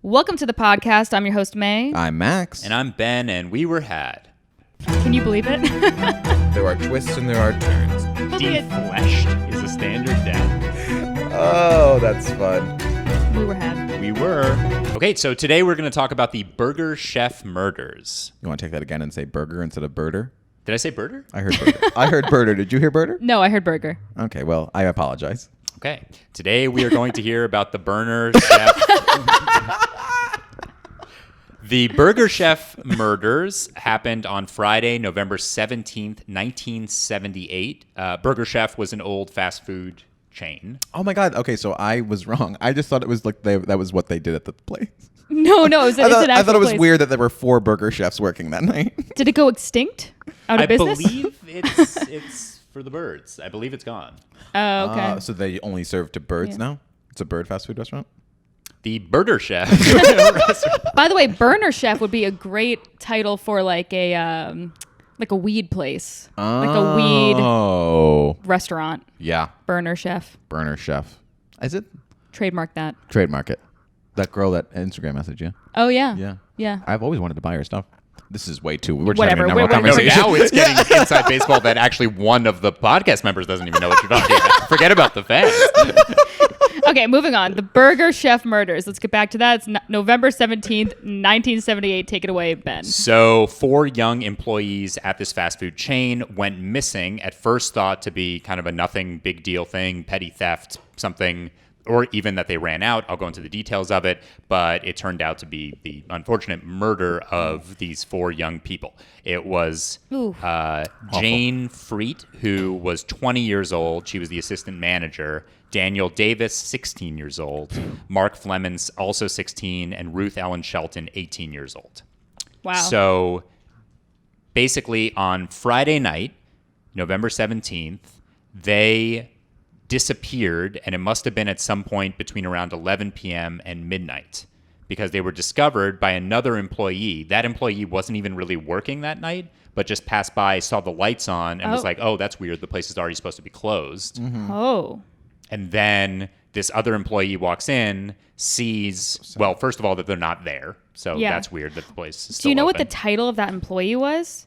Welcome to the podcast. I'm your host, Mae. I'm Max. And I'm Ben, and we were had. Can you believe it? There are twists and there are turns. Defleshed is a standard down. Oh, that's fun. We were had. We were. Okay, so today we're going to talk about the Burger Chef murders. You want to take that again and say burger instead of birder? Did I say burger? I heard birder. I heard birder. Did you hear birder? No, I heard burger. Okay, well, I apologize. Okay, today we are going to hear about the Burger Chef. The Burger Chef murders happened on Friday, November 17th, 1978. Burger Chef was an old fast food chain. Oh my God. Okay, so I was wrong. I just thought it was like that was what they did at the place. No, it's an I thought it was place. weird that there were 4 burger chefs working that night. Did it go extinct? Out of business? I believe it's for the birds. I believe it's gone. Oh, okay. So they only serve to birds now? It's a bird fast food restaurant? The Burger Chef. By the way, Burner Chef would be a great title for like a weed place. Like a weed restaurant. Yeah. Burner Chef. Burner Chef. Is it? Trademark that. Trademark it. That girl that Instagram message, yeah? Oh, yeah. Yeah. I've always wanted to buy her stuff. This is way too... We're just Whatever. having a normal Wait, conversation. Now it's getting inside baseball that actually one of the podcast members doesn't even know what you're talking about. Forget about the fans. Okay, moving on. The Burger Chef murders. Let's get back to that. It's November 17th, 1978. Take it away, Ben. So 4 young employees at this fast food chain went missing, at first thought to be kind of a nothing big deal thing, petty theft, something, or even that they ran out. I'll go into the details of it, but it turned out to be the unfortunate murder of these 4 young people. It was Jane Pruitt, who was 20 years old. She was the assistant manager. Daniel Davis, 16 years old. Mark Flemons, also 16. And Ruth Ellen Shelton, 18 years old. Wow. So basically on Friday night, November 17th, they disappeared, and it must have been at some point between around 11 p.m. and midnight, because they were discovered by another employee. That employee wasn't even really working that night, but just passed by, saw the lights on, and was like, oh, that's weird. The place is already supposed to be closed. Mm-hmm. Oh. And then this other employee walks in, sees, well, first of all, that they're not there. So that's weird that the place is still Do you know open. what the title of that employee was?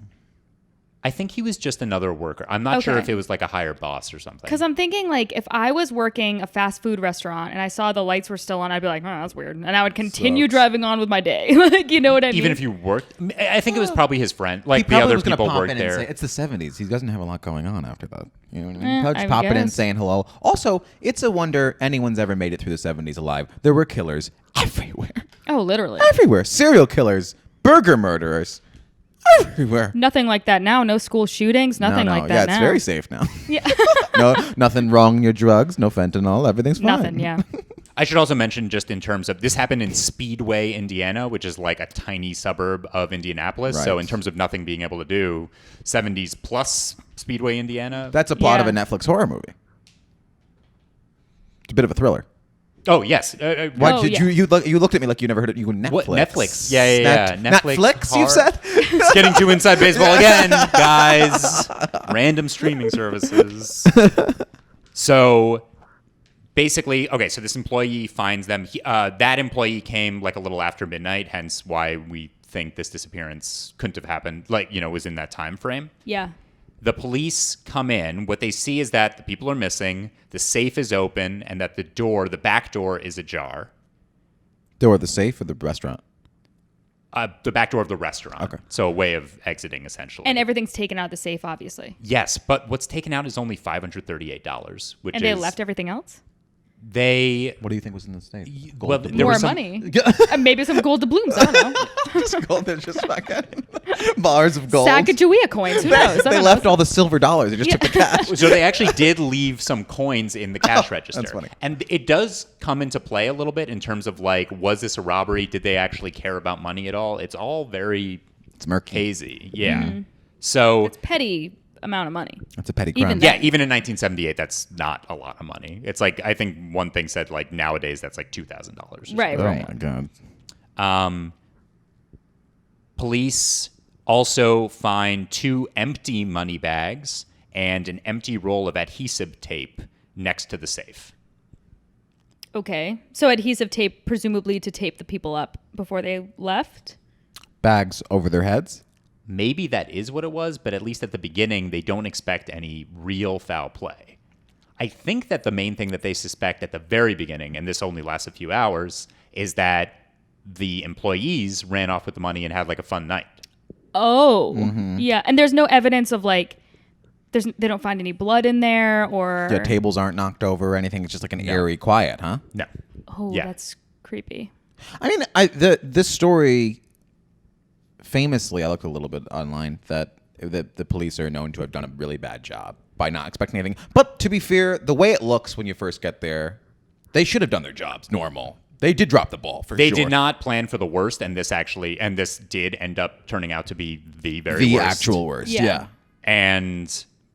I think he was just another worker. I'm not sure if it was like a higher boss or something. Because I'm thinking, like, if I was working a fast food restaurant and I saw the lights were still on, I'd be like, oh, that's weird. And I would continue driving on with my day. Like, you know what I mean? Even if you worked, I think it was probably his friend. Like, He the other was gonna people pop worked in there. and say, it's the 70s. He doesn't have a lot going on after that. You know what I mean? Probably just I popping in guess. saying hello. Also, it's a wonder anyone's ever made it through the 70s alive. There were killers everywhere. Oh, literally. Everywhere. Serial killers. Burger murderers. Everywhere. Nothing like that now. No school shootings. Nothing like that Yeah, now. it's very safe now. Yeah. No, nothing wrong in your drugs. No fentanyl. Everything's fine. Nothing, yeah. I should also mention, just in terms of, this happened in Speedway, Indiana, which is like a tiny suburb of Indianapolis. Right. So in terms of nothing being able to do, 70s plus Speedway, Indiana. That's a plot of Yeah. a Netflix horror movie. It's a bit of a thriller. Oh, yes. Why Oh, did yeah. you looked at me like you never heard it? You go Netflix. What? Netflix. Yeah. Netflix. Netflix, you said? It's getting too inside baseball again, guys. Random streaming services. So basically, okay, so this employee finds them. That employee came like a little after midnight, hence why we think this disappearance couldn't have happened, like, was in that time frame. Yeah. The police come in. What they see is that the people are missing, the safe is open, and that the back door is ajar. Door of the safe or the restaurant? The back door of the restaurant. Okay. So a way of exiting, essentially. And everything's taken out of the safe, obviously. Yes, but what's taken out is only $538, which And is... they left everything else? They... What do you think was in the safe? Well, Gold there More was some- money. And maybe some gold doubloons. I don't know. just gold. There's just fucking bars of gold. Sacagawea coins. Who knows? I They don't left know. all the silver dollars. They just took the cash. So they actually did leave some coins in the cash register. That's funny. And it does come into play a little bit in terms of, like, was this a robbery? Did they actually care about money at all? It's all very It's murky. hazy. Yeah. So... It's petty amount of money. That's a petty Even crime. that- Yeah, even in 1978, that's not a lot of money. It's like, I think one thing said, like, nowadays that's like $2,000. Right, Oh right. my God. Police also find 2 empty money bags and an empty roll of adhesive tape next to the safe. Okay. So adhesive tape, presumably to tape the people up before they left? Bags over their heads. Maybe that is what it was, but at least at the beginning, they don't expect any real foul play. I think that the main thing that they suspect at the very beginning, and this only lasts a few hours, is that the employees ran off with the money and had like a fun night. Oh, yeah. And there's no evidence of like, they don't find any blood in there or... The tables aren't knocked over or anything. It's just like an eerie quiet, huh? No. Oh, Yeah. that's creepy. I mean, this story, famously, I looked a little bit online, that the police are known to have done a really bad job by not expecting anything. But to be fair, the way it looks when you first get there, they should have done their jobs normal. They did drop the ball, for sure. They did not plan for the worst, and this did end up turning out to be the very worst. Actual worst, Yeah. yeah.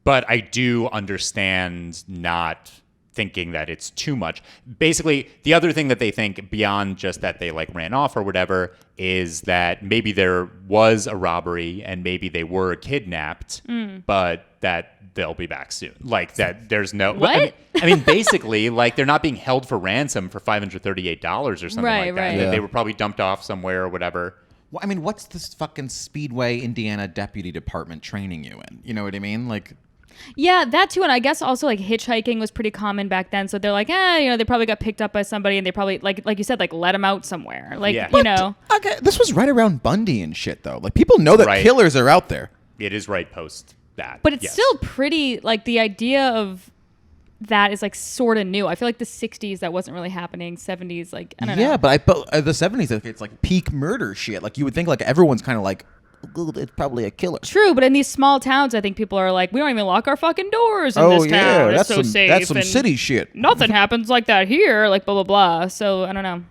But I do understand not thinking that it's too much. Basically, the other thing that they think beyond just that they like ran off or whatever is that maybe there was a robbery and maybe they were kidnapped, but that they'll be back soon. Like that there's no... What? I mean, basically, like they're not being held for ransom for $538 or something Right, like that. right. That Yeah. They were probably dumped off somewhere or whatever. Well, I mean, what's this fucking Speedway, Indiana Deputy Department training you in? You know what I mean? Like... Yeah, that too. And I guess also like hitchhiking was pretty common back then. So they're like, they probably got picked up by somebody and they probably, like you said, like let them out somewhere. Like, Yeah. you know. Okay, this was right around Bundy and shit, though. Like, people know that Right. killers are out there. It is right post that. But it's yes. still pretty, like the idea of that is like sort of new. I feel like the 60s, that wasn't really happening. 70s, like, I don't know. Yeah, but the 70s, it's like peak murder shit. Like, you would think like everyone's kind of like, it's probably a killer. True, but in these small towns, I think people are like, we don't even lock our fucking doors in this town. It's so safe. That's some and city shit. Nothing happens like that here. Like, blah, blah, blah. So, I don't know.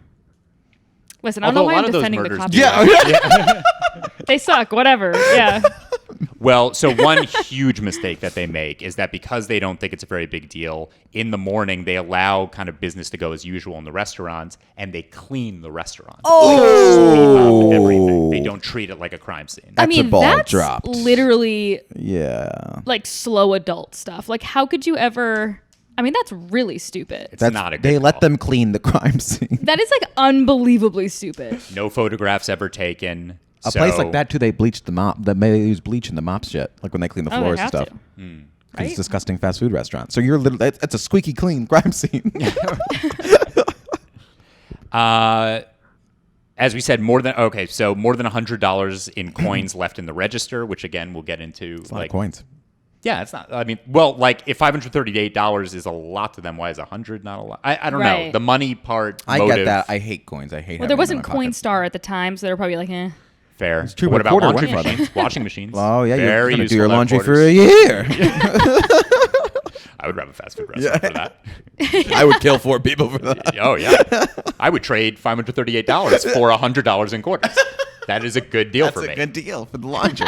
Listen, I don't know Although why a I'm lot of those defending the murders cops. do Yeah. They suck. Whatever. Yeah. Well, so one huge mistake that they make is that because they don't think it's a very big deal, in the morning they allow kind of business to go as usual in the restaurants, and they clean the restaurant. Oh. Everything. They don't treat it like a crime scene. I That's a mean, ball that's dropped. literally Yeah. like slow adult stuff. Like, how could you ever... I mean, that's really stupid. It's not a good They let call. them clean the crime scene. That is like unbelievably stupid. No photographs ever taken. A place like that, too, they bleached the mop. They use bleach in the mop shit, like when they clean the Oh, they floors and have stuff. to. 'Cause Right? It's a disgusting fast food restaurant. So you're literally, it's a squeaky clean crime scene. As we said, more than $100 in coins left in the register, which again we'll get into. It's a lot of coins. Yeah, it's not. I mean, well, like if $538 is a lot to them, why is 100 not a lot? I don't know. Right. The money part. I motive, get that. I hate coins. I hate. Well, there wasn't Coinstar at the time, so they were probably like, eh. Fair. It's true, What but a about quarter washing went for machines? Washing machines. Oh yeah, you're Very gonna do useful your to have laundry for quarters. a year. I would grab a fast food restaurant for that. I would kill 4 people for that. Oh yeah, I would trade $538 for $100 in quarters. That is a good deal That's for a me. good deal for the laundry.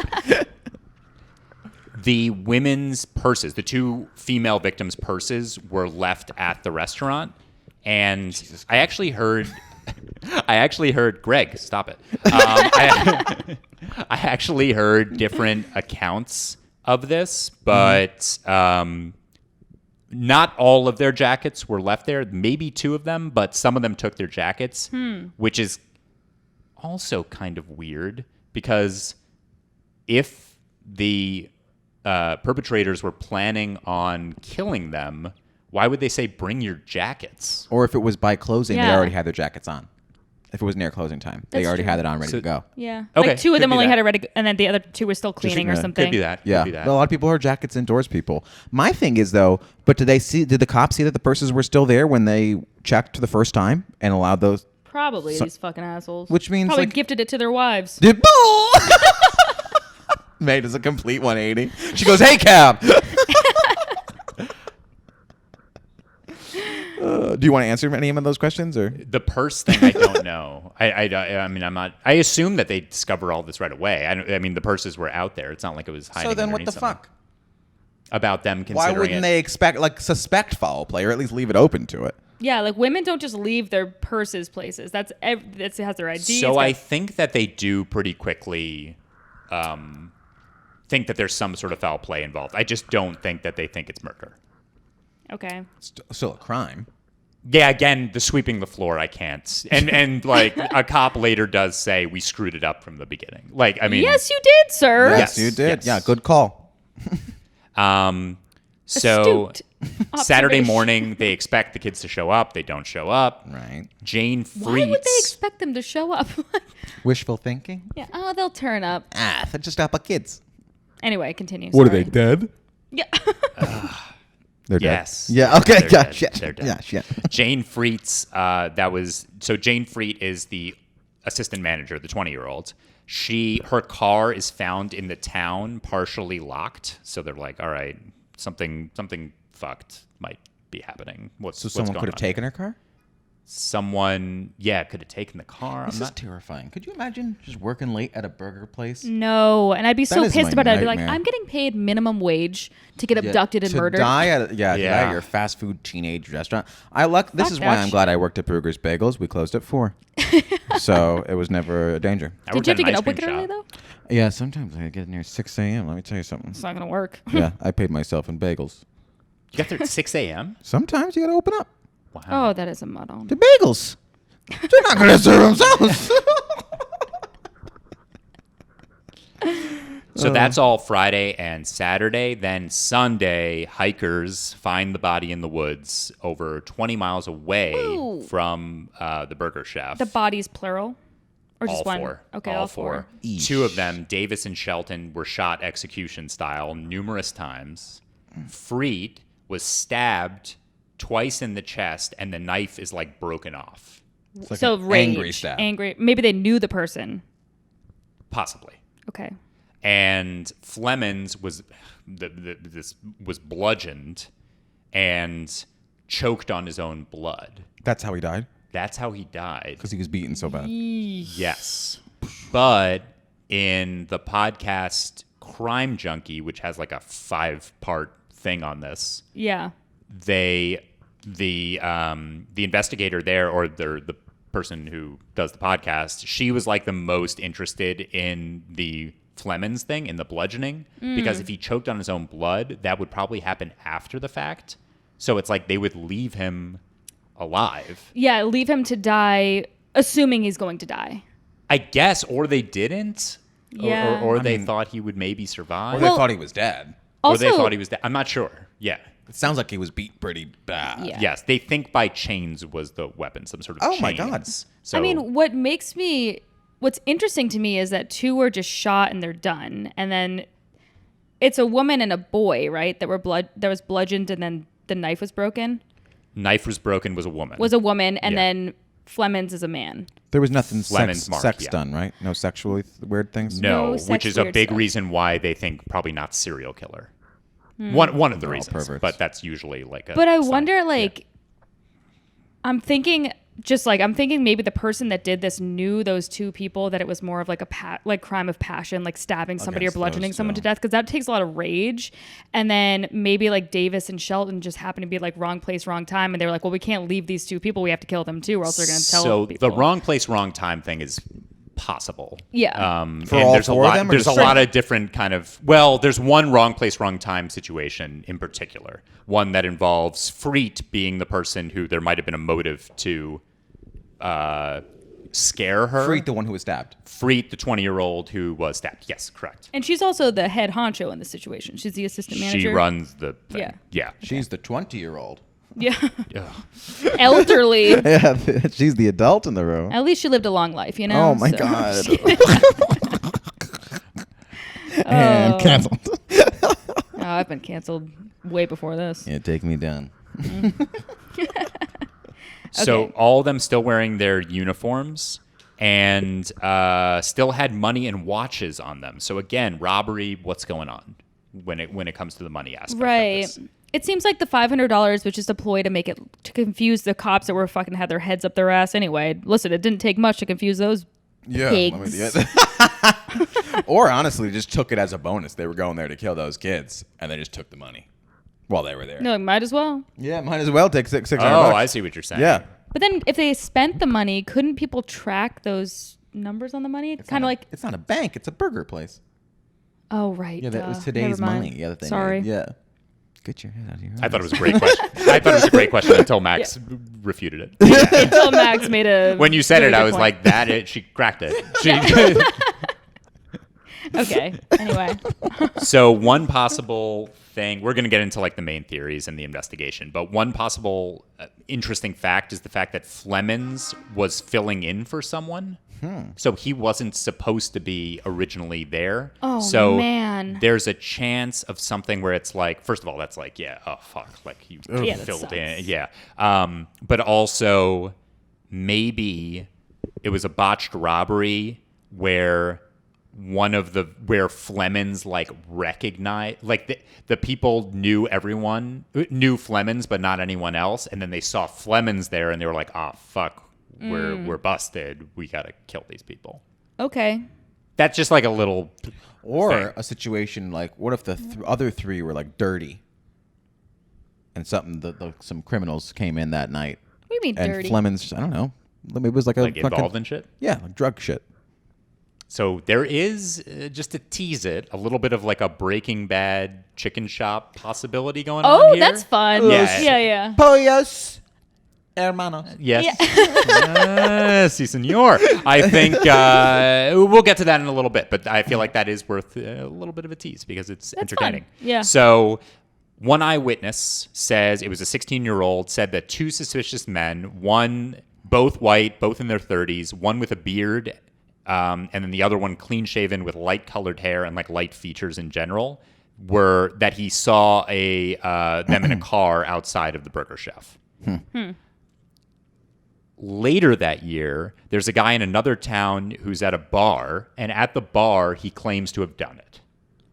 The women's purses, the 2 female victims' purses, were left at the restaurant, and I actually heard. Greg, stop it. I actually heard different accounts of this, but not all of their jackets were left there. Maybe 2 of them, but some of them took their jackets, which is also kind of weird because if the perpetrators were planning on killing them, why would they say bring your jackets? Or if it was by closing, they Yeah. already had their jackets on. If it was near closing time, they That's already true. had it on ready So- to go. Yeah. Okay, Like 2 of could them be only that. had it ready, and then the other 2 were still cleaning or something. Could be that. Yeah, Could be that. But a lot of people are jackets indoors people. My thing is though, but did the cops see that the purses were still there when they checked the first time and allowed those? Probably these fucking assholes. Which means, probably like- gifted it to their wives. Did Mae does a complete 180. She goes, "Hey, cab." Do you want to answer any of those questions or? The purse thing, I don't know. I mean, I'm not. I assume that they discover all this right away. I mean, the purses were out there. It's not like it was hiding. So then, what underneath the something. fuck? About them Why considering wouldn't it. they suspect foul play or at least leave it open to it? Yeah, like women don't just leave their purses places. That has their ID. So I think that they do pretty quickly think that there's some sort of foul play involved. I just don't think that they think it's murder. Okay. Still a crime. Yeah, again, the sweeping the floor, I can't. And like a cop later does say we screwed it up from the beginning. Like, I mean, yes, you did, sir. Yes, you did. yes. Yeah, good call. So Astute Saturday observation. morning, they expect the kids to show up. They don't show up. Right. Jane Freets. Why would they expect them to show up? Wishful thinking. Yeah. Oh, they'll turn up. They're just up kids. Anyway, continue. What Sorry. are they, dead? Yeah. They're Yes. dead. Yeah, okay. They're Yeah, dead. shit. They're dead. Yeah, shit. Jane Freets, Jane Freet is the assistant manager, the 20-year-old. Her car is found in the town, partially locked. So they're like, all right, something fucked might be happening. So someone could have taken her car? Someone, could have taken the car. This is terrifying. Could you imagine just working late at a burger place? No, and I'd be so is pissed my about it. I'd be like, nightmare. I'm getting paid minimum wage to get abducted and to murdered. Die at to die Yeah. at your fast food teenage restaurant. This is that why I'm shit. glad I worked at Brugger's Bagels. We closed at 4. So it was never a danger. Did you have to get up wicked early though? Yeah, sometimes I get in here at 6 a.m. Let me tell you something. It's not gonna work. Yeah, I paid myself in bagels. You got there at 6 a.m.? Sometimes you got to open up. Wow. Oh, that is a muddle. The bagels. They're not going to serve themselves. So that's all Friday and Saturday. Then Sunday, hikers find the body in the woods over 20 miles away Ooh. from the burger chef. The bodies plural, or just all one? four. Okay, all all four. Eesh. 2 of them, Davis and Shelton, were shot execution style numerous times. Freed was stabbed twice in the chest, and the knife is like broken off. It's like So an rage, angry stab. angry. Maybe they knew the person. Possibly. Okay. And Flemings was this was bludgeoned and choked on his own blood. That's how he died? That's how he died. Because he was beaten so bad. Yes. But in the podcast Crime Junkie, which has like a 5-part thing on this, Yeah. the investigator there, or the person who does the podcast, she was like the most interested in the Flemings thing, in the bludgeoning, because if he choked on his own blood, that would probably happen after the fact. So it's like they would leave him alive. Yeah, leave him to die, assuming he's going to die. I guess, or they didn't. Yeah. Or they thought he would maybe survive. Or Or, they Well- thought he was dead. Also, they thought he was dead. I'm not sure. Yeah. It sounds like he was beat pretty bad. Yeah. Yes, they think by chains was the weapon, some sort of Oh chains. my God. So, I mean, what's interesting to me is that 2 were just shot and they're done, and then it's a woman and a boy, right? That was bludgeoned, and then the knife was broken. knife was broken was a woman. Was a woman, and Yeah. then Flemings is a man. There was nothing Fleming's mark, sex yeah. done, right? No sexually weird things? No, No sex which is a weird big stuff. reason why they think probably not serial killer. One of the They're all reasons, perverts. but that's usually like a. But I sign. wonder, Yeah. like, I'm thinking maybe the person that did this knew those 2 people, that it was more of like a crime of passion, like stabbing somebody or Against bludgeoning those someone two. to death, because that takes a lot of rage. And then maybe like Davis and Shelton just happened to be like wrong place, wrong time, and they were like, well, we can't leave these 2 people, we have to kill them too, or else they're going to tell So people. the wrong place, wrong time thing is possible. Yeah. For and all there's 4 a of lot. them, or There's a just lot of different kind of. Well, there's one wrong place, wrong time situation in particular. One that involves Freet being the person who there might have been a motive to scare her. Freed the one who was stabbed. Freet, the 20-year-old who was stabbed. Yes, correct. And she's also the head honcho in this situation. She's the assistant manager. She runs the thing. Yeah. Yeah. She's the 20-year-old. Yeah. Ugh. Elderly. Yeah, she's the adult in the room. At least she lived a long life, you know? Oh my So- God. And canceled. Oh, I've been canceled way before this. Yeah, take me down. So Okay. all of them still wearing their uniforms and still had money and watches on them. So again, robbery. What's going on when it comes to the money aspect? Right. Of this? It seems like the $500 was just a ploy to confuse the cops that were fucking had their heads up their ass anyway. Listen, it didn't take much to confuse those Yeah. pigs. Or honestly, just took it as a bonus. They were going there to kill those kids, and they just took the money while they were there. No, might as well. Yeah, might as well take $600. Oh, I see what you're saying. Yeah. But then if they spent the money, couldn't people track those numbers on the money? Kind of like, It's not a bank. It's a burger place. oh, right. Yeah, that was duh. today's Never mind. money. Yeah, the thing. Sorry. Yeah. Get your head out of here. I thought it was a great question. I thought it was a great question until Max refuted it. Until Max made a. When you said really it, I good was point. like, that it. She cracked it. Okay. Anyway. So one possible thing, we're going to get into like the main theories and the investigation, but one possible interesting fact is the fact that Flemons was filling in for someone. So he wasn't supposed to be originally there. Oh, so man. There's a chance of something where it's like, first of all, that's like, yeah, oh fuck, like you that filled sucks. in, yeah. But also maybe it was a botched robbery where where Flemons like recognized, like the people knew Flemons but not anyone else, and then they saw Flemons there and they were like, oh fuck. We're busted. We gotta kill these people. Okay. That's just like a little Or thing. a situation like, what if the other three were like dirty, and some criminals came in that night, What do you mean and dirty? Flemons, I don't know, maybe it was like a Like involved in shit. yeah, like drug shit. So there is, just to tease it, a little bit of like a Breaking Bad chicken shop possibility going on Oh, here. that's fun. Yeah. Yeah. Pollos, hermanos. Yes. Si, senor. I think we'll get to that in a little bit, but I feel like that is worth a little bit of a tease because it's entertaining. fun. Yeah. So one eyewitness says it was a 16-year-old, said that two suspicious men, one both white, both in their 30s, one with a beard, and then the other one clean-shaven with light-colored hair and like light features in general, were that he saw them in a car outside of the Burger Chef. Later that year, there's a guy in another town who's at a bar, and at the bar, he claims to have done it.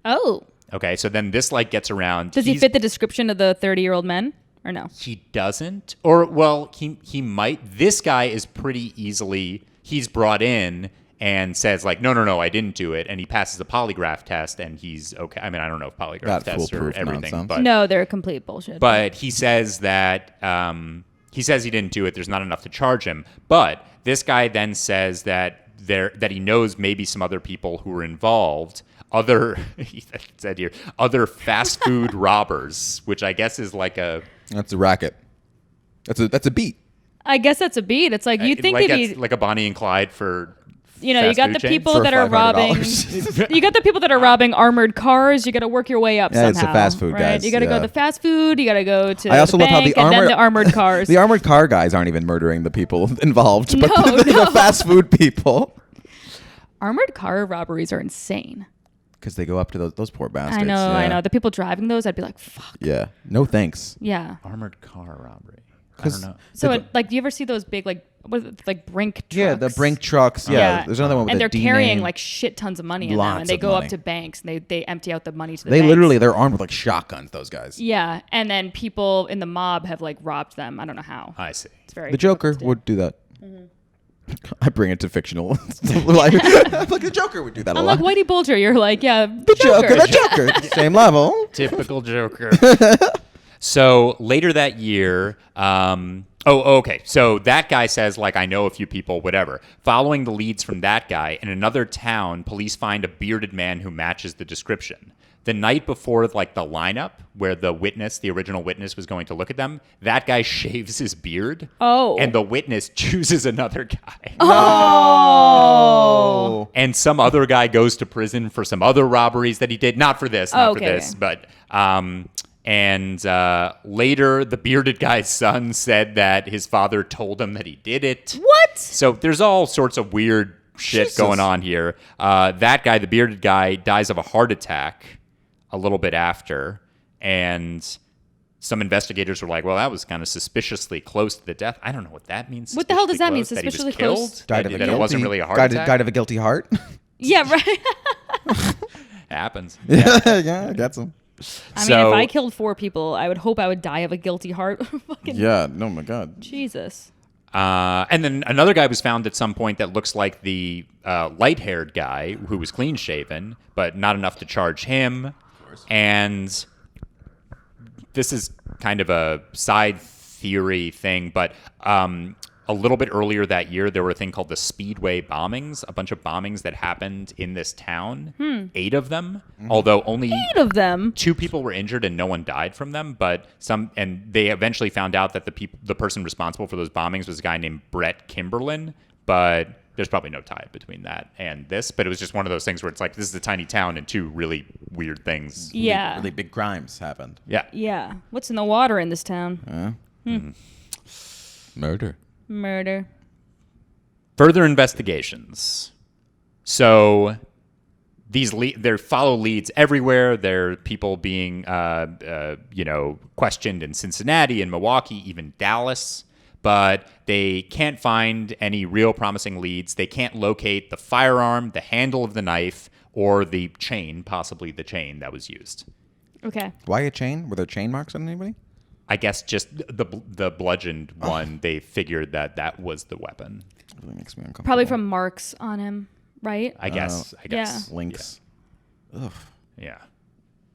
Oh. Okay, so then this like gets around. Does he fit the description of the 30-year-old men or no? He doesn't, or well, he might. This guy is pretty easily. He's brought in and says like, no, I didn't do it, and he passes a polygraph test, and he's okay. I mean, I don't know if polygraph That tests are foolproof everything, nonsense. but No, they're complete bullshit. But he says that he didn't do it. There's not enough to charge him. But this guy then says that he knows maybe some other people who were involved. He said here, other fast food robbers, which I guess is like That's a racket. That's a beat. I guess that's a beat. It's like you think like, they'd be, it's like a Bonnie and Clyde for. you know, you fast got food the chains? people For that are robbing. $500. You got the people that are robbing armored cars. You got to work your way up Yeah, somehow. it's the fast food right? guys, You got to go yeah. to fast food. You got to go to I also the love how bank, the and then armored the armored cars. The armored car guys aren't even murdering the people involved, but No, the fast food people. Armored car robberies are insane. Because they go up to those poor bastards. I yeah. know. The people driving those, I'd be like, fuck. Yeah. No thanks. Yeah. Armored car robbery. I 'Cause- don't know. So, do you ever see those big, like, what is it, like Brink trucks? Yeah, the Brink trucks. Yeah. There's another one with and a they're D carrying name. like shit tons of money in them, Lots and they of go money. up to banks and they empty out the money to the They banks. literally, they're armed with like shotguns, those guys. Yeah, and then people in the mob have like robbed them. I don't know how. I see. It's very The Joker twisted. would do that. Mm-hmm. I bring it to fictional. like the Joker would do that a I'm lot. like Whitey Bulger. You're like, yeah, the Joker. Same level. Typical Joker. So later that year, okay. So that guy says, like, I know a few people, whatever. Following the leads from that guy, in another town, police find a bearded man who matches the description. The night before, like, the lineup where the original witness was going to look at them, that guy shaves his beard. Oh. And the witness chooses another guy. Oh. And some other guy goes to prison for some other robberies that he did. Not for this, not for Okay. this, but later the bearded guy's son said that his father told him that he did it. What? So there's all sorts of weird shit Jesus. going on here. That guy, the bearded guy, dies of a heart attack a little bit after, and some investigators were like, well, that was kind of suspiciously close to the death. I don't know what that means. What the hell does that mean, That he was suspiciously killed? close? Died of a That guilty, it wasn't really a heart attack? Died of a guilty heart. Yeah, right. Happens. Yeah, I got some. I mean, if I killed 4 people, I would hope I would die of a guilty heart. Fucking Yeah. No, my God. Jesus. And then another guy was found at some point that looks like the light-haired guy who was clean-shaven, but not enough to charge him. And this is kind of a side theory thing, but a little bit earlier that year, there were a thing called the Speedway Bombings, a bunch of bombings that happened in this town. 8 of them, although only 8 of them. 2 people were injured and no one died from them. But they eventually found out that the person responsible for those bombings was a guy named Brett Kimberlin. But there's probably no tie between that and this. But it was just one of those things where it's like, this is a tiny town and 2 really weird things. Yeah. Really big crimes happened. Yeah. Yeah. What's in the water in this town? Murder. Further investigations. So there follow leads everywhere. There are people being, questioned in Cincinnati and Milwaukee, even Dallas. But they can't find any real promising leads. They can't locate the firearm, the handle of the knife, or the chain, possibly the chain that was used. Okay. Why a chain? Were there chain marks on anybody? I guess just the bludgeoned one, they figured that was the weapon. It really makes me uncomfortable. Probably from marks on him, right? I guess. Yeah. Links. Ugh. Yeah.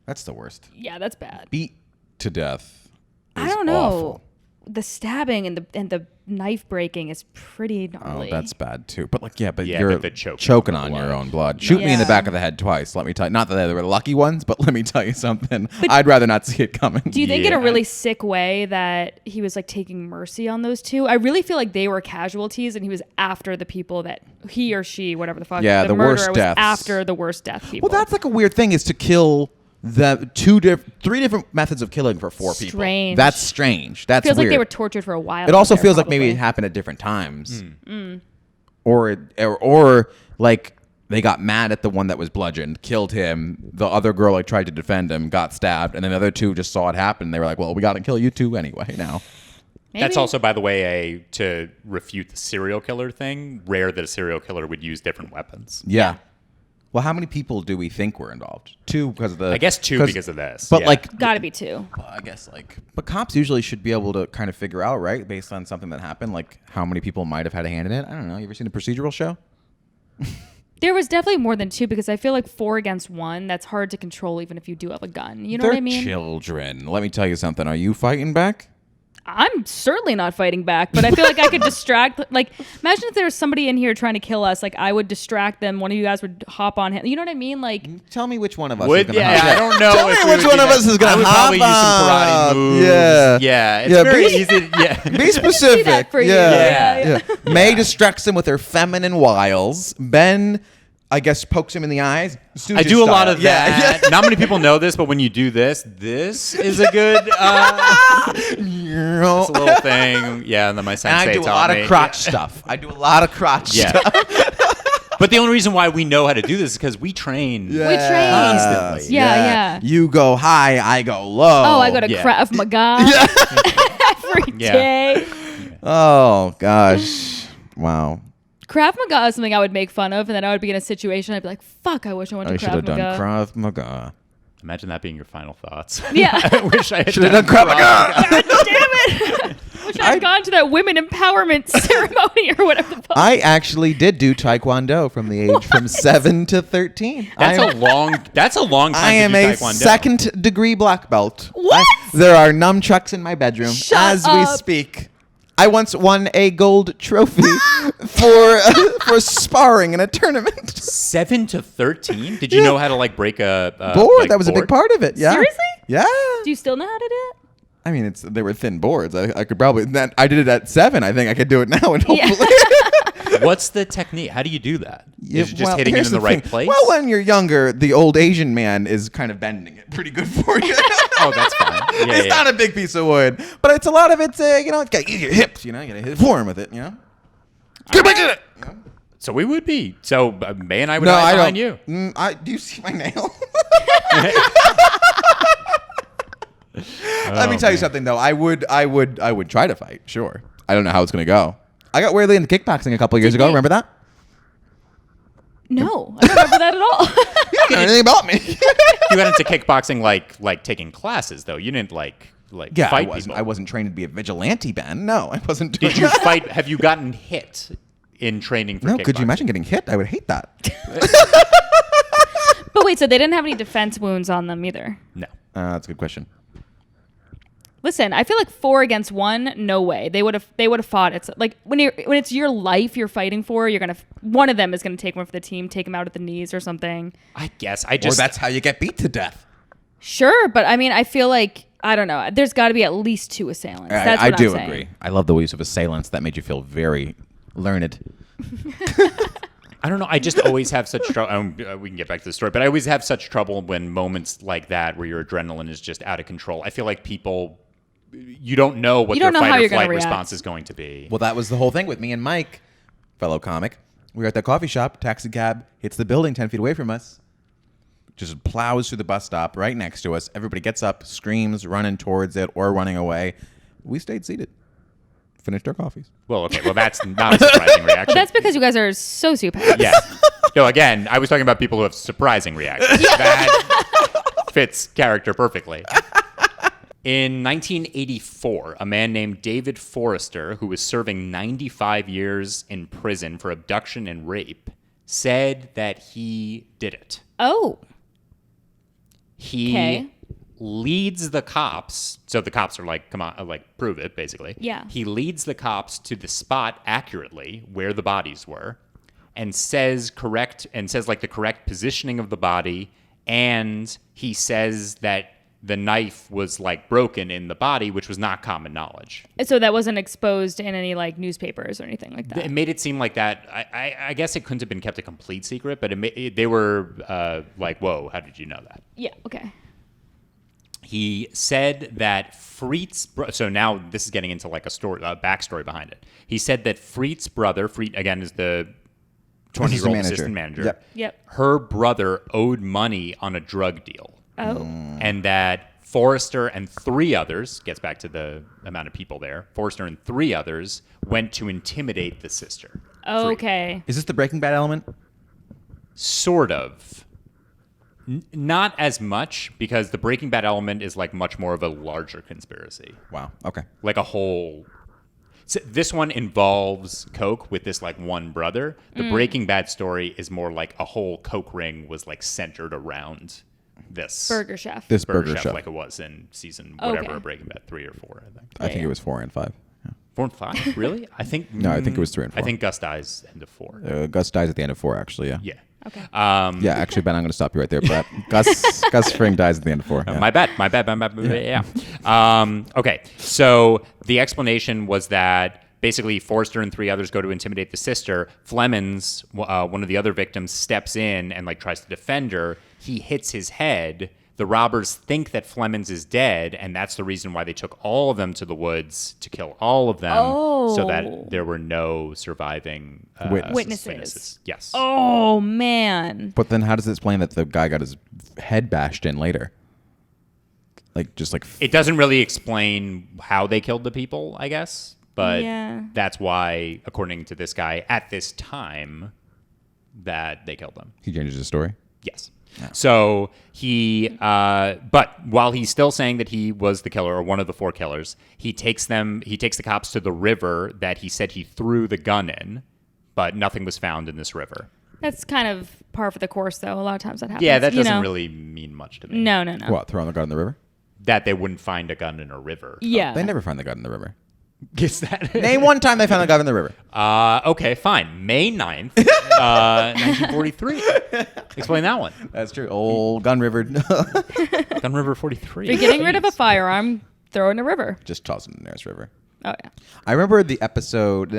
That's the worst. Yeah, that's bad. Beat to death. I is don't know. awful. The stabbing and the knife breaking is pretty gnarly. Oh, that's bad too. But Yeah, you're but the choking on on the your blood. own blood. Shoot me in the Yeah. back of the head twice. Let me tell you. Not that they were the lucky ones, but let me tell you something. I'd rather not see it coming. Do you think in a Yeah. really sick way that he was like taking mercy on those 2? I really feel like they were casualties and he was after the people that he or she, whatever the fuck, Yeah, the worst murderer was deaths. after the worst death people. Well, that's like a weird thing is to kill the 3 different methods of killing for 4 people. Strange. That's strange. That's feels weird. like they were tortured for a while. It also there, feels like maybe probably. it happened at different times, or like they got mad at the one that was bludgeoned, killed him. The other girl like tried to defend him, got stabbed, and then the other 2 just saw it happen. They were like, "Well, we got to kill you too anyway." Now, Maybe. That's also, by the way, to refute the serial killer thing. Rare that a serial killer would use different weapons. yeah. Well, how many people do we think were involved? 2 because of the. I guess 2 because of this. But yeah. like, Gotta be 2. well, I guess but cops usually should be able to kind of figure out, right, based on something that happened, like how many people might have had a hand in it. I don't know. You ever seen a procedural show? There was definitely more than 2 because I feel like 4 against 1, that's hard to control even if you do have a gun. You know They're what I mean? children. Let me tell you something. Are you fighting back? I'm certainly not fighting back, but I feel like I could distract. Like, imagine if there was somebody in here trying to kill us. Like, I would distract them. One of you guys would hop on him. You know what I mean? Like, Tell me which one of us is Would, going to yeah, hop. I don't know. Tell if me we which would one do of that. us is going I to would hop probably use some karate up. moves. Yeah. Yeah. It's Yeah, very be- easy. Yeah. Be specific. that for you. Yeah. Yeah. May distracts him with her feminine wiles. Ben, I guess, pokes him in the eyes. I do a lot of Yeah. that. Not many people know this, but when you do this is a good it's a little thing. Yeah, and then my And sensei I do a taught lot me. of crotch stuff. I do a lot of crotch Yeah. stuff. But the only reason why we know how to do this is because we train. we train. Constantly. Yeah. You go high, I go low. Oh, I go to Yeah. Krav Maga every Yeah. day. Oh, gosh. Wow. Krav Maga is something I would make fun of, and then I would be in a situation I'd be like, "Fuck, I wish I went to I should have Krav done Maga." Krav Maga. Imagine that being your final thoughts. Yeah. I wish I had Should have done Krav Maga. God damn it! Wish I'd gone to that women empowerment ceremony or whatever the fuck. I actually did do Taekwondo from the age from 7 to 13. That's a long time I am to do a Taekwondo. second degree black belt. What? There are nunchucks in my bedroom Shut as we up. speak. I once won a gold trophy for sparring in a tournament. 7 to 13? Did you know how to like break a Board, like, that was a big board? part of it. Yeah. Seriously? Yeah. Do you still know how to do it? I mean, they were thin boards. I could probably. I did it at 7. I think I could do it now, and Yeah. hopefully. What's the technique? How do you do that? Is it just hitting it here's in the right thing. place? Well, when you're younger, the old Asian man is kind of bending it pretty good for you. Oh, that's fine. Yeah, It's yeah. not a big piece of wood, but it's a lot of it's it's got to use your hips, you gotta hit form with it, Get back at it. So we would be. So Mae and I would No, hide I behind don't. you. Do you see my nail? Let me tell you something though. I would try to fight. Sure. I don't know how it's gonna go. I got weirdly into kickboxing a couple of years ago. Remember that? No, I don't remember that at all. You don't know anything about me. You got into kickboxing like taking classes though. You didn't like Yeah, fight people. I wasn't trained to be a vigilante, Ben. No, I wasn't doing Did you that. fight? Have you gotten hit in training for No, kickboxing? could you imagine getting hit? I would hate that. But wait, so they didn't have any defense wounds on them either. No. That's a good question. Listen, I feel like 4 against 1, no way. They would have fought. It's like when it's your life you're fighting for, one of them is gonna take one for the team, take him out at the knees or something. I guess Or that's how you get beat to death. Sure, but I mean, I feel like I don't know. There's got to be at least 2 assailants. That's I what do I'm saying. agree. I love the use of assailants. That made you feel very learned. I don't know. I just always have such trouble. We can get back to the story, but I always have such trouble when moments like that where your adrenaline is just out of control. I feel like people, you don't know what their fight or flight response is going to be. Well, that was the whole thing with me and Mike, fellow comic. We were at that coffee shop. Taxi cab hits the building 10 feet away from us. Just plows through the bus stop right next to us. Everybody gets up, screams, running towards it or running away. We stayed seated. Finished our coffees. Well, okay. Well, that's not a surprising reaction. But that's because you guys are sociopaths. Yeah. No, again, I was talking about people who have surprising reactions. That fits character perfectly. In 1984, a man named David Forrester, who was serving 95 years in prison for abduction and rape, said that he did it. Oh. He leads the cops. So the cops are like, come on, like, prove it, basically. Yeah. He leads the cops to the spot accurately where the bodies were and says the correct positioning of the body. And he says that the knife was like broken in the body, which was not common knowledge. So that wasn't exposed in any like newspapers or anything like that. It made it seem like that. I guess it couldn't have been kept a complete secret, but they were like, whoa, how did you know that? Yeah. Okay. He said that so now this is getting into like a backstory behind it. He said that Freet's brother, Freet again is the 20-year-old assistant manager. Yep. Her brother owed money on a drug deal. Oh. And that Forrester and 3 others, gets back to the amount of people there, Forrester and 3 others went to intimidate the sister. Okay. Is this the Breaking Bad element? Sort of. Not as much, because the Breaking Bad element is like much more of a larger conspiracy. Wow. Okay. Like a whole... So this one involves Coke with this like one brother. The Breaking Bad story is more like a whole Coke ring was like centered around this Burger Chef. This Burger Chef, like it was in season whatever of Breaking Bad, 3 or 4, I think. I think it was 4 and 5. Yeah. 4 and 5? Really? I think... No, I think it was 3 and 4. I think Gus dies end of 4. Gus dies at the end of 4, actually, yeah. Yeah. Okay. Yeah, actually, Ben, I'm going to stop you right there. But Gus Fring dies at the end of 4. Yeah. My bad. Yeah. Okay. So the explanation was that basically Forrester and 3 others go to intimidate the sister. Flemons, one of the other victims, steps in and like tries to defend her. He hits his head. The robbers think that Flemons is dead, and that's the reason why they took all of them to the woods to kill all of them, so that there were no surviving witnesses. Yes. Oh, man. But then how does it explain that the guy got his head bashed in later? It doesn't really explain how they killed the people, I guess. But that's why, according to this guy, at this time, that they killed them. He changes his story? Yes. Yeah. So but while he's still saying that he was the killer or one of the 4 killers, he takes the cops to the river that he said he threw the gun in, but nothing was found in this river. That's kind of par for the course, though. A lot of times that happens. Yeah, that doesn't really mean much to me. No. What, throwing the gun in the river? That they wouldn't find a gun in a river. Yeah. They never find the gun in the river. Is that Name one time they found the gun in the river. Okay, fine. May 9th, 1943. Explain that one. That's true. Old Gun River. Gun River 43. If you're getting rid of a firearm, throw it in a river. Just toss it in the nearest river. Oh, yeah. I remember an episode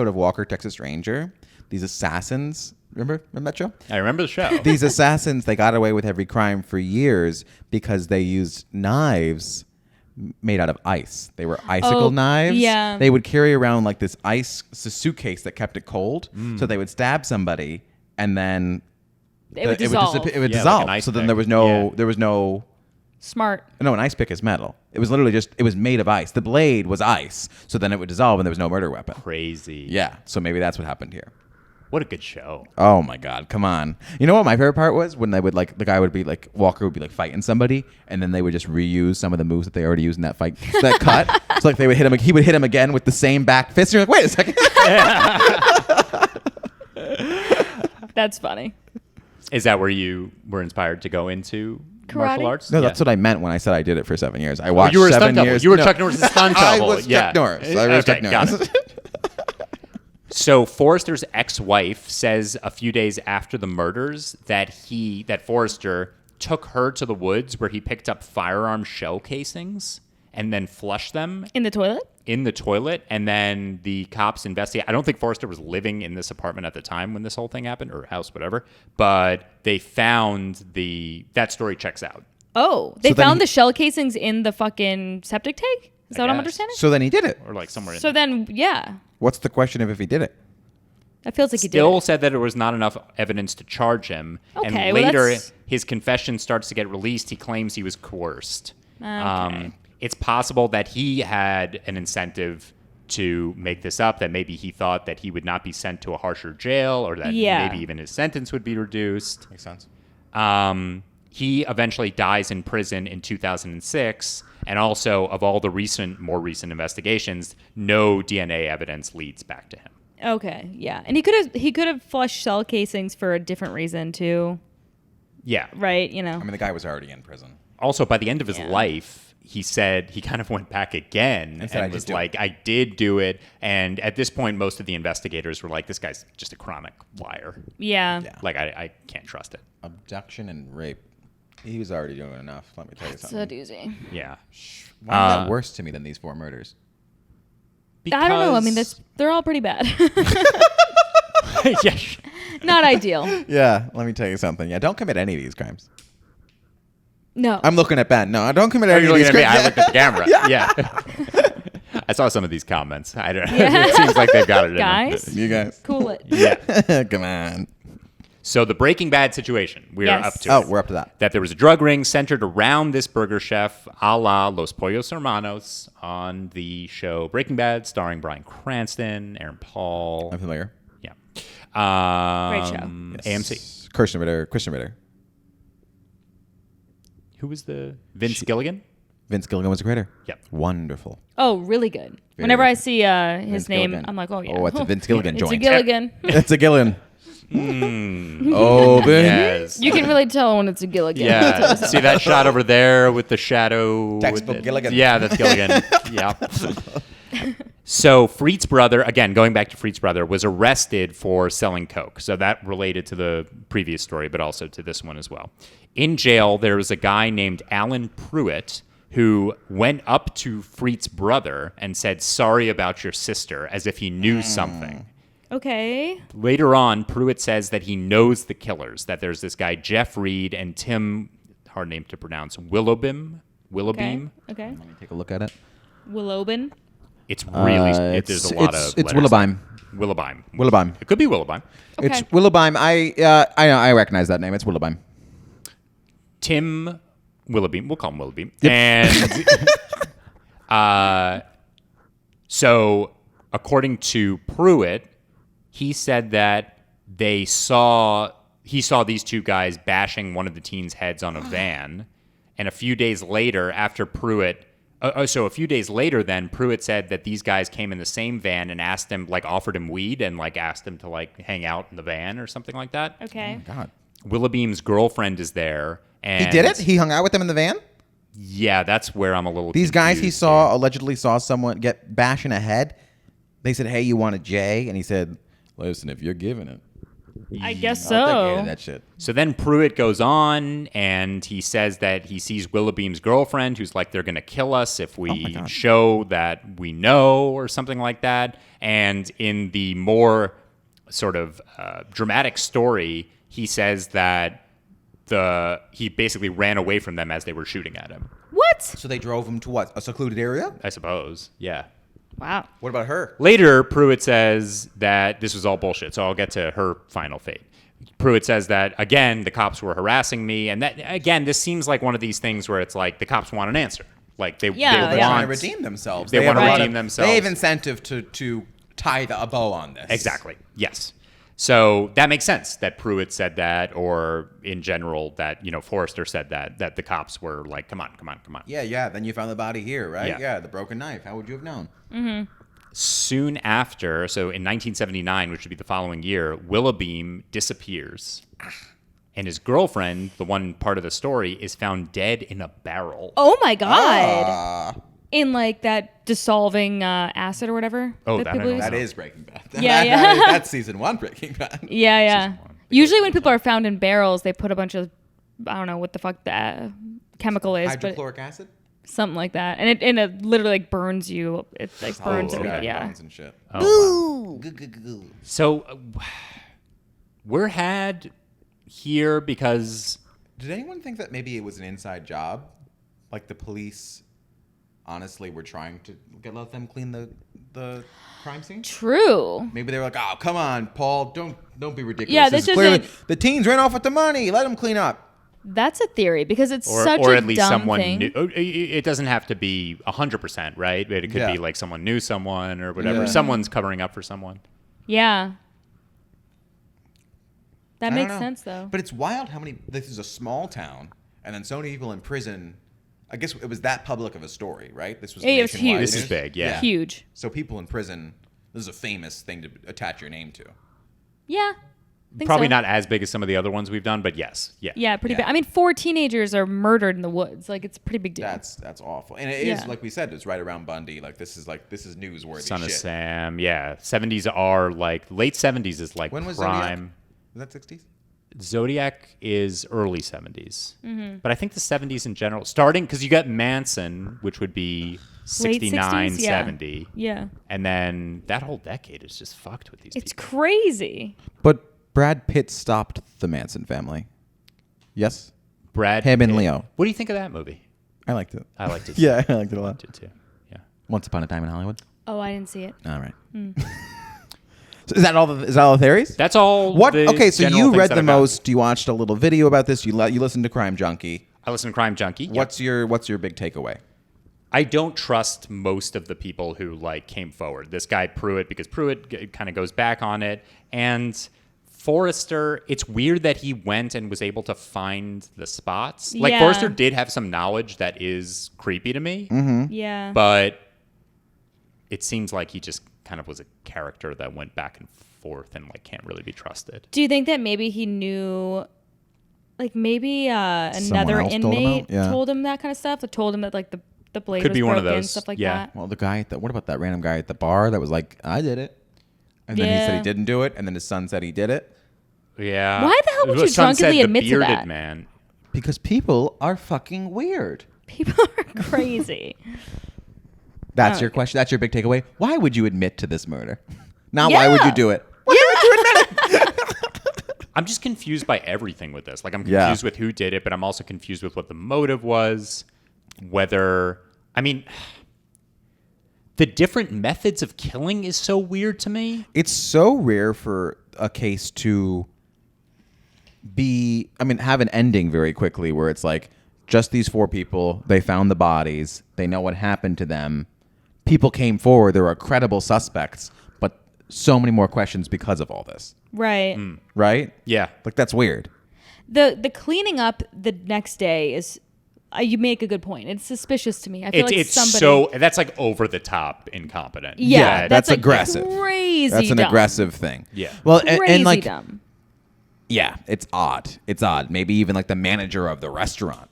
of Walker, Texas Ranger. These assassins, remember that show? I remember the show. These assassins, they got away with every crime for years because they used knives made out of ice. They were icicle knives. Yeah. They would carry around like this suitcase that kept it cold. So they would stab somebody and then it would dissolve. It would Yeah, dissolve. like an ice so then pick. there was no Smart. No, an ice pick is metal. It was literally it was made of ice. The blade was ice. So then it would dissolve and there was no murder weapon. Crazy. Yeah. So maybe that's what happened here. What a good show. Oh my God, come on. You know what my favorite part was? When they would the guy would be like, Walker would be like fighting somebody and then they would just reuse some of the moves that they already used in that fight, that cut. So like he would hit him again with the same back fist. And you're like, wait a second. That's funny. Is that where you were inspired to go into martial arts? No, Yeah. that's what I meant when I said I did it for 7 years. I watched you were a 7 stunt double. years. You were No. Chuck Norris' stunt I double. was Yeah. Chuck Norris. I was Chuck Okay, got Norris. it. So Forrester's ex-wife says a few days after the murders that Forrester took her to the woods where he picked up firearm shell casings and then flushed them In the toilet? in the toilet, and then the cops investigate. I don't think Forrester was living in this apartment at the time when this whole thing happened, or house, whatever, but they found that story checks out. Oh, they So then found he- the shell casings in the fucking septic tank? Is that what I'm guess. understanding? So then he did it. Or like somewhere in So then, yeah. What's the question of if he did it? That feels like he did Still it. said that there was not enough evidence to charge him. Okay, and well, later, that's- his confession starts to get released. He claims he was coerced. Okay. It's possible that he had an incentive to make this up, that maybe he thought that he would not be sent to a harsher jail, or that Yeah. maybe even his sentence would be reduced. Makes sense. He eventually dies in prison in 2006. And also, of all the more recent investigations, no DNA evidence leads back to him. Okay, yeah. And he could have flushed shell casings for a different reason too, Yeah. right? You know. I mean, the guy was already in prison. Also, by the end of his Yeah. life, he said he kind of went back again said, "I and did was do like, I did do it. And at this point, most of the investigators were like, this guy's just a chronic liar. Yeah. Yeah. Like, I can't trust it. Abduction and rape. He was already doing enough. Let me tell you It's a something. doozy. Yeah. Why is that worse to me than these 4 murders? I don't know. I mean, Because- they're all pretty bad. yeah. Not ideal. Yeah, let me tell you something. Yeah, don't commit any of these crimes. No. I'm looking at Ben. No, I don't commit Are any you of looking these at me? crimes. I looked at the camera. Yeah. I saw some of these comments. I don't know. Yeah. It seems like they've got it in them. Guys, You guys. cool it. Yeah. Come on. So the Breaking Bad situation, we are Yes. up to Oh, it. we're up to that. That there was a drug ring centered around this burger chef, a la Los Pollos Hermanos, on the show Breaking Bad, starring Bryan Cranston, Aaron Paul. I'm familiar. Yeah. Great show. AMC. Christian Ritter. Who was the Vince Gilligan? Vince Gilligan was a creator. Yep. Wonderful. Oh, really good. Whenever I see his Vince name, Gilligan. I'm like, oh yeah. Oh, it's a Vince Gilligan It's a joint. Gilligan. It's a Gilligan. Oh, Vince. Yes. You can really tell when it's a Gilligan. Yeah. See that shot over there with the shadow? Textbook with Gilligan. Yeah, that's Gilligan. Yeah. So Freet's brother, again, going back to Freet's brother, was arrested for selling coke. So that related to the previous story, but also to this one as well. In jail, there was a guy named Alan Pruitt who went up to Freet's brother and said, sorry about your sister, as if he knew something. Okay. Later on, Pruitt says that he knows the killers, that there's this guy, Jeff Reed, and Tim, hard name to pronounce, Willowbeam. Okay. Okay. Let me take a look at it. Willowben. It's really, there's a lot of It's letters. Willowbeam. Willowbeim. Willowbeim. It could be Willowbeim. Okay. It's Willowbeim. I recognize that name. It's Willowbeim. Tim Willowbeam. We'll call him Willowbeam. And so, according to Pruitt, he said that he saw these two guys bashing one of the teens' heads on a van. And a few days later, after Pruitt, then Pruitt said that these guys came in the same van and asked him, like, offered him weed and like asked him to like hang out in the van or something like that. Okay. God. Willowbeam's girlfriend is there. And He did it? He hung out with them in the van? Yeah, that's where I'm a little. These guys he confused saw, here. allegedly saw someone get bashed in a head. They said, hey, you want a J? And he said, listen, if you're giving it. I guess I'll take any so. of that shit. So then Pruitt goes on and he says that he sees Willowbeam's girlfriend, who's like, they're going to kill us if we God. show that we know, or something like that. And in the more sort of dramatic story, he says that he basically ran away from them as they were shooting at him. What? So they drove him to what? A secluded area? I suppose. Yeah. Wow. What about her? Later, Pruitt says that this was all bullshit, so I'll get to her final fate. Pruitt says that, again, the cops were harassing me, and that, again, this seems like one of these things where it's like the cops want an answer. Like, they Yeah, want... yeah. They're trying to redeem themselves. They wanna have a lot redeem of- themselves. They have incentive to tie a bow on this. Exactly. Yes. So that makes sense that Pruitt said that, or in general that, Forrester said that the cops were like, come on. Yeah. Then you found the body here, right? Yeah. The broken knife. How would you have known? Soon after, so in 1979, which would be the following year, Willowbeam disappears. And his girlfriend, the one part of the story, is found dead in a barrel. Oh my God. In like that dissolving acid or whatever. Oh, that I don't know. That is Breaking Bad. Yeah, That's season 1 Breaking Bad. Yeah. Usually when people are found in barrels, they put a bunch of, I don't know what the fuck the chemical is. Hydrochloric acid? Something like that. And it literally like burns you. It like burns everything. Yeah. Bones and shit. Oh, wow. So we're had here because... Did anyone think that maybe it was an inside job? Like the police honestly were trying to let them clean the crime scene? True. Maybe they were like, oh, come on, Paul, don't be ridiculous. Yeah, this clearly isn't... The teens ran off with the money. Let them clean up. That's a theory because it's such or a at least dumb someone thing. knew. It doesn't have to be 100%, right? It could be like someone knew someone or whatever. Yeah. Someone's covering up for someone. Yeah. That I makes don't know. sense though. But it's wild how many. This is a small town, and then so many people in prison. I guess it was that public of a story, right? This was It was nationwide huge. This news. is big, yeah. Huge. So people in prison. This is a famous thing to attach your name to. Yeah. Think Probably so. not as big as some of the other ones we've done, but yes. Yeah. Yeah, pretty Yeah. big. I mean, 4 teenagers are murdered in the woods. Like, it's a pretty big deal. That's awful, and it is Yeah. like we said. It's right around Bundy. This is newsworthy. Son of shit. Sam. Yeah. 70s are like, late 70s is like When was prime. Zodiac? Was that 60s? Zodiac is early 70s. Mm-hmm. But I think the 70s in general, starting, because you got Manson, which would be 69, 60s? Yeah. 70. Yeah. And then that whole decade is just fucked with these It's people. crazy. But Brad Pitt stopped the Manson family. Yes, Brad him and Pitt. Leo. What do you think of that movie? I liked it. I liked it. Yeah, I liked it a I lot. liked it too. Yeah. Once Upon a Time in Hollywood. Oh, I didn't see it. All right. So is that all the theories? That's all. What? the Okay, so general you things read that the I've got. most. You watched a little video about this. You listened to Crime Junkie. I listen to Crime Junkie. Yep. What's your big takeaway? I don't trust most of the people who like came forward. This guy Pruitt, because Pruitt kind of goes back on it, and Forrester. It's weird that he went and was able to find the spots. Like Yeah. Forrester did have some knowledge that is creepy to me, Yeah. but it seems like he just kind of was a character that went back and forth and like can't really be trusted. Do you think that maybe he knew, like maybe another else told him inmate out? Yeah. told him that kind of stuff? That told him that like the blade Could was be one of broken, those. stuff like Yeah. that. Well, what about that random guy at the bar that was like, I did it, and then he said Yeah. he didn't do it, and then his son said he did it Yeah. Why the hell would you Son said drunkenly the admit to bearded that? Man. because people are fucking weird. People are crazy. That's Oh, your okay. question. That's your big takeaway. Why would you admit to this murder? Now, why would Yeah. you do it? I'm just confused by everything with this. Like, I'm Yeah. confused with who did it, but I'm also confused with what the motive was. Whether, I mean, the different methods of killing is so weird to me. It's so rare for a case to have an ending very quickly where it's like, just these 4 people, they found the bodies, they know what happened to them, people came forward, there are credible suspects, but so many more questions because of all this, Right. right? Yeah. Like, that's weird. The cleaning up the next day is. You make a good point. It's suspicious to me. I feel like It's somebody. so, that's like over the top incompetent. Yeah, that's like aggressive. Crazy. That's an dumb. aggressive thing. Yeah. Well, Crazy and like, dumb. yeah, it's odd. It's odd. Maybe even like the manager of the restaurant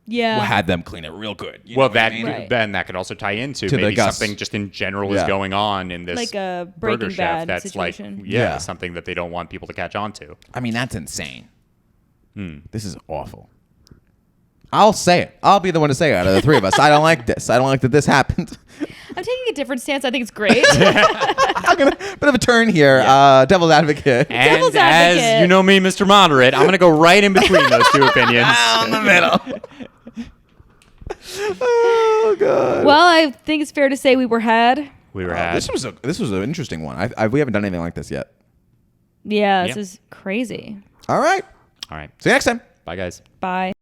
Yeah. had them clean it real good. You Well, know what I that mean? Right. then that could also tie into To the maybe Gus. something just in general is Yeah. going on in this Like a burger Breaking chef Bad that's situation. like Yeah. something that they don't want people to catch on to. I mean, that's insane. This is awful. I'll say it. I'll be the one to say it out of the 3 of us. I don't like this. I don't like that this happened. I'm taking a different stance. I think it's great. I'm gonna bit of a turn here. Devil's advocate. And Devil's as advocate. you know me, Mr. Moderate, I'm going to go right in between those two opinions. Down the middle. Oh god. Well, I think it's fair to say we were had. We were at. This was an interesting one. We haven't done anything like this yet. Yeah, this Yeah. is crazy. All right. All right. See you next time. Bye, guys. Bye.